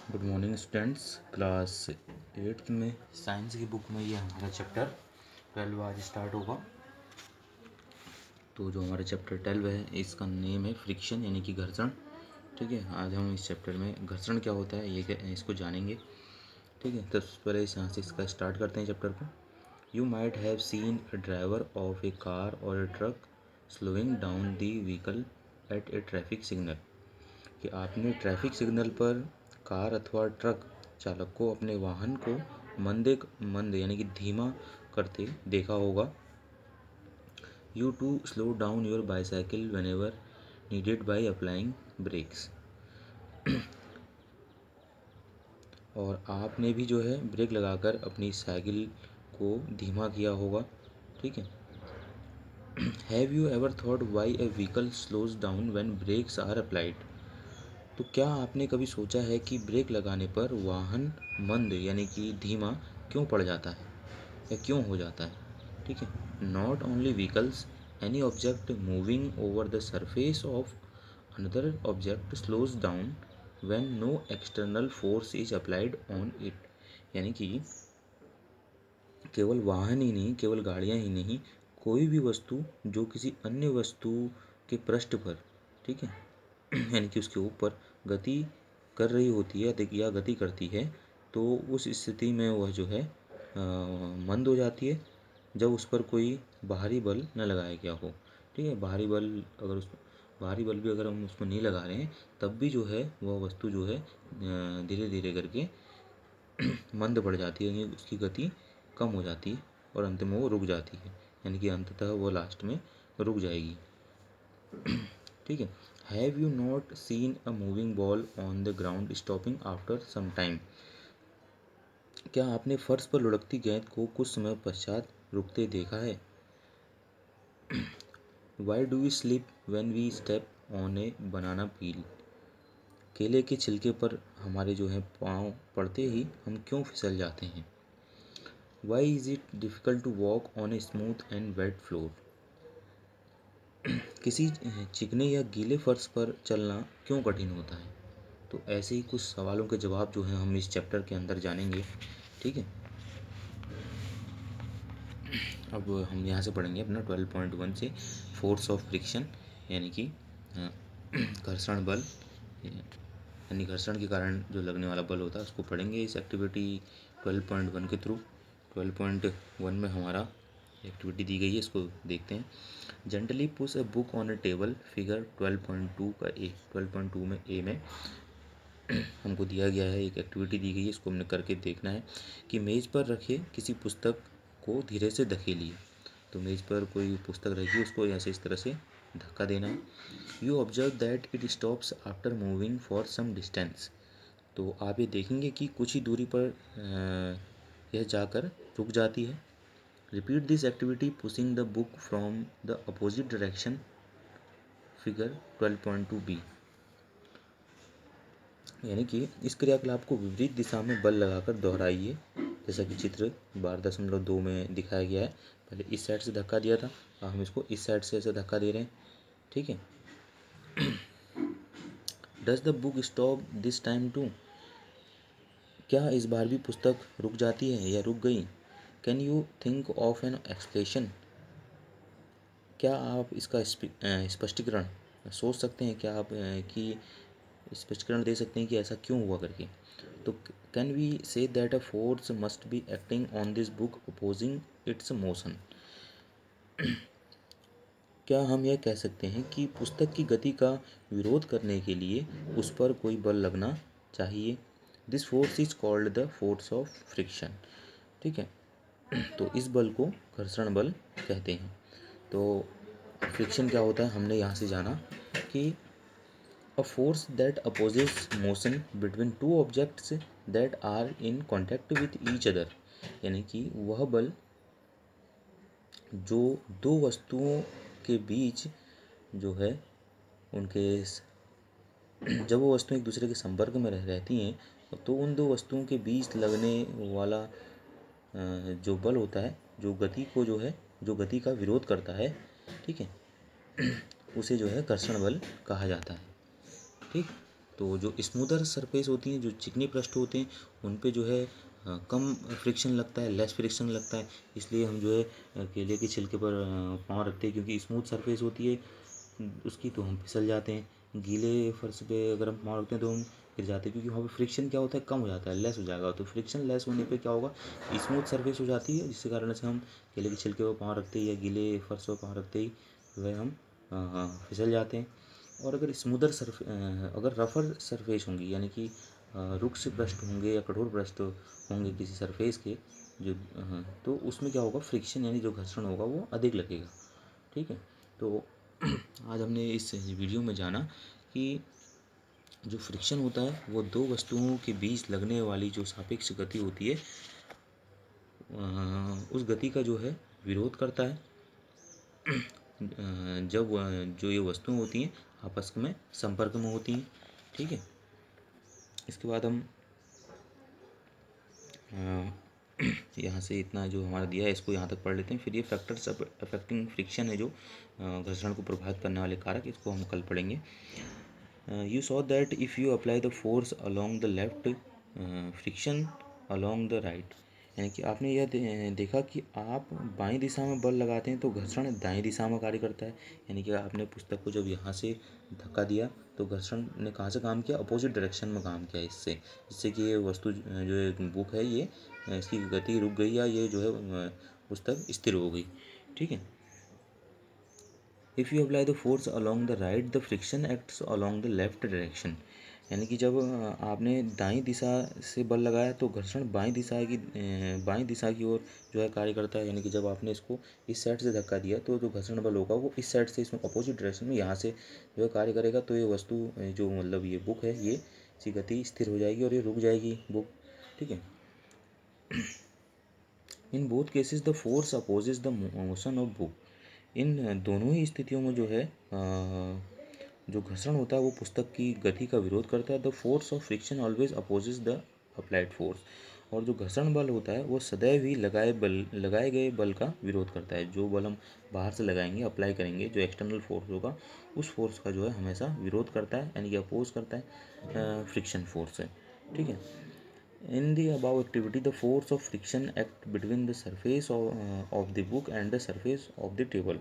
Good morning students. Class 8th में science की book में ये हमारा चैप्टर 12 आज स्टार्ट होगा। तो जो हमारा चैप्टर 12 है इसका नेम है फ्रिक्शन यानी कि घर्षण। ठीक है, आज हम इस चैप्टर में घर्षण क्या होता है इसको जानेंगे। ठीक है, तो पहले यहाँ से इसका स्टार्ट करते हैं चैप्टर को। You might have seen a driver of a car और a truck slowing down the vehicle at a traffic signal, कि आपने ट्रैफिक सिग्नल पर कार अथवा ट्रक चालक को अपने वाहन को मंद यानी कि धीमा करते देखा होगा। You to slow down your bicycle whenever needed by applying brakes, और आपने भी जो है ब्रेक लगाकर अपनी साइकिल को धीमा किया होगा। ठीक है। Have you ever thought why a vehicle slows down when brakes are applied, तो क्या आपने कभी सोचा है कि ब्रेक लगाने पर वाहन मंद यानी कि धीमा क्यों पड़ जाता है या क्यों हो जाता है। ठीक है। Not only vehicles, any object moving over the surface of another object slows down when no external force is applied on it, यानी कि केवल वाहन ही नहीं, केवल गाड़ियाँ ही नहीं, कोई भी वस्तु जो किसी अन्य वस्तु के पृष्ठ पर, ठीक है, यानी कि उसके ऊपर गति कर रही होती है या गति करती है, तो उस स्थिति में वह जो है मंद हो जाती है जब उस पर कोई बाहरी बल न लगाया गया हो। ठीक है, बाहरी बल भी अगर हम उस पर नहीं लगा रहे हैं तब भी जो है वह वस्तु जो है धीरे धीरे करके मंद पड़ जाती है, यानी उसकी गति कम हो जाती है और अंत में वो रुक जाती है, यानी कि अंततः वो लास्ट में रुक जाएगी। ठीक है। Have you not seen a moving ball on the ground stopping after some time, क्या आपने फर्श पर लुढ़कती गेंद को कुछ समय पश्चात रुकते देखा है। Why do we slip when we step on a banana peel, केले के छिलके पर हमारे जो है पाँव पड़ते ही हम क्यों फिसल जाते हैं। Why is it difficult to walk on a smooth and wet floor, किसी चिकने या गीले फर्श पर चलना क्यों कठिन होता है। तो ऐसे ही कुछ सवालों के जवाब जो हैं हम इस चैप्टर के अंदर जानेंगे। ठीक है, अब हम यहाँ से पढ़ेंगे अपना 12.1 से फोर्स ऑफ फ्रिक्शन, यानी कि घर्षण बल, यानी घर्षण के कारण जो लगने वाला बल होता है उसको पढ़ेंगे इस एक्टिविटी 12.1 के थ्रू। 12.1 में हमारा एक्टिविटी दी गई है, इसको देखते हैं। Gently push a book on a table, figure 12.2 का ए 12.2 में ए में हमको दिया गया है, एक एक्टिविटी दी गई है, इसको हमने करके देखना है कि मेज़ पर रखे किसी पुस्तक को धीरे से धकेलिए। तो मेज़ पर कोई पुस्तक रखी, उसको ऐसे इस तरह से धक्का देना है। You observe that it stops after moving for some distance, तो आप ये देखेंगे कि कुछ ही दूरी पर यह जाकर रुक जाती है। Repeat this activity pushing the book from the opposite direction, figure 12.2 B, यानी कि इस क्रियाकलाप को विपरीत दिशा में बल लगाकर दोहराइए, जैसा कि चित्र 12.2 में दिखाया गया है। पहले इस साइड से धक्का दिया था, अब हम इसको इस साइड से ऐसे धक्का दे रहे हैं। ठीक है। Does the book stop this time too, क्या इस बार भी पुस्तक रुक जाती है या रुक गई। Can you think of an explanation, क्या आप इसका स्पष्टीकरण सोच सकते हैं, क्या आप कि स्पष्टीकरण दे सकते हैं कि ऐसा क्यों हुआ करके। तो can we say that a force must be acting on this book opposing its motion, क्या हम यह कह सकते हैं कि पुस्तक की गति का विरोध करने के लिए उस पर कोई बल लगना चाहिए। This force is called the force of friction. ठीक है, तो इस बल को घर्षण बल कहते हैं। तो फ्रिक्शन क्या होता है हमने यहाँ से जाना कि a force that opposes motion between two objects that are in contact with each other, यानी कि वह बल जो दो वस्तुओं के बीच जो है उनके जब वो वस्तुएं एक दूसरे के संपर्क में रहती हैं तो उन दो वस्तुओं के बीच लगने वाला जो बल होता है, जो गति को जो है, जो गति का विरोध करता है, ठीक है, उसे जो है घर्षण बल कहा जाता है। ठीक, तो जो स्मूदर सरफेस होती हैं, जो चिकनी पृष्ठ होते हैं, उन पे जो है कम फ्रिक्शन लगता है, लेस फ्रिक्शन लगता है। इसलिए हम जो है केले के छिलके पर पाँव रखते हैं, क्योंकि स्मूथ सरफेस होती है उसकी, तो हम फिसल जाते हैं। गीले फर्श पे अगर हम पाँव रखते हैं तो हम गिर जाते हैं, क्योंकि वहाँ पे फ्रिक्शन क्या होता है, कम हो जाता है, लेस हो जाएगा। तो फ्रिक्शन लेस होने पे क्या होगा, स्मूथ सरफेस हो जाती है, जिसके कारण से हम केले के छिलके पर पाँव रखते ही या गीले फर्श पर पाँव रखते ही जो है हम फिसल जाते हैं। और अगर स्मूदर अगर रफ़र सरफेस होंगी, यानी कि रुक्ष पृष्ठ होंगे या कठोर पृष्ठ होंगे किसी सरफेस के, जो तो उसमें क्या होगा, फ्रिक्शन यानी जो घर्षण होगा वो अधिक लगेगा। ठीक है। तो आज हमने इस वीडियो में जाना कि जो फ्रिक्शन होता है वो दो वस्तुओं के बीच लगने वाली जो सापेक्ष गति होती है, उस गति का जो है विरोध करता है जब जो ये वस्तुएं होती हैं आपस में संपर्क में होती हैं। ठीक है। इसके बाद हम यहाँ से इतना जो हमारा दिया है इसको यहाँ तक पढ़ लेते हैं। फिर ये फैक्टर्स अफेक्टिंग फ्रिक्शन है, जो घर्षण को प्रभावित करने वाले कारक, इसको हम कल पढ़ेंगे। You saw that if you apply the force along the left, friction along the right, यानी कि आपने यह देखा कि आप बाईं दिशा में बल लगाते हैं तो घर्षण दाईं दिशा में कार्य करता है। यानी कि आपने पुस्तक को जब यहाँ से धक्का दिया तो घर्षण ने कहाँ से काम किया, अपोजिट डायरेक्शन में काम किया, जिससे कि ये वस्तु जो एक बुक है ये इसकी गति रुक गई, या ये जो है पुस्तक स्थिर हो गई। ठीक है। If you apply the force along the right, the friction acts along the left direction, यानी कि जब आपने दाईं दिशा से बल लगाया तो घर्षण बाईं दिशा की ओर जो है कार्य करता है। यानी कि जब आपने इसको इस साइड से धक्का दिया तो जो घर्षण बल होगा वो इस साइड से, इसमें अपोजिट डायरेक्शन में यहाँ से जो है कार्य करेगा। तो ये वस्तु जो मतलब ये बुक है ये इसकी गति स्थिर हो जाएगी और ये रुक जाएगी बुक। ठीक है। In both cases the force opposes the motion of book, इन दोनों ही स्थितियों में जो है जो घर्षण होता है वो पुस्तक की गति का विरोध करता है। The force of friction always opposes the applied force, और जो घर्षण बल होता है वो सदैव ही लगाए गए बल का विरोध करता है। जो बल हम बाहर से लगाएंगे, अप्लाई करेंगे, जो एक्सटर्नल फोर्स होगा उस फोर्स का जो है हमेशा विरोध करता है, यानी कि अपोज करता है फ्रिक्शन फोर्स है। ठीक है। In the above activity, the force of friction act between the surface of the book and the surface of the table.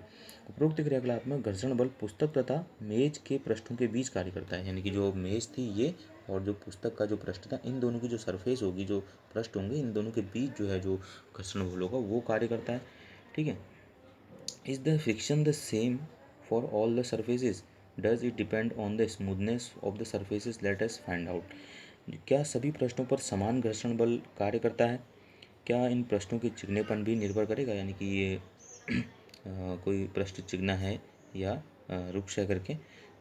उपरोक्त क्रियाकलाप में घर्षण बल पुस्तक तथा मेज के पृष्ठों के बीच कार्य करता है। यानी कि जो मेज थी ये और जो पुस्तक का जो पृष्ठ था, इन दोनों की जो सरफेस होगी, जो पृष्ठ होंगे, इन दोनों के बीच जो है जो घर्षण बल होगा वो कार्य करता है। ठीक है। Is the friction the same for all the surfaces, does it depend on the smoothness of the surfaces, let us find out. क्या सभी पृष्ठों पर समान घर्षण बल कार्य करता है? क्या इन पृष्ठों के चिकनेपन भी निर्भर करेगा, यानी कि ये कोई पृष्ठ चिकना है या रुक्ष है करके।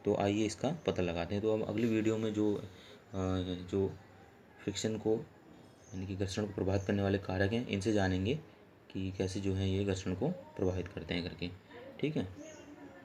तो आइए इसका पता लगाते हैं। तो अब अगली वीडियो में जो फ्रिक्शन को यानी कि घर्षण को प्रभावित करने वाले कारक हैं, इनसे जानेंगे कि कैसे जो है ये घर्षण को प्रभावित करते हैं करके। ठीक है।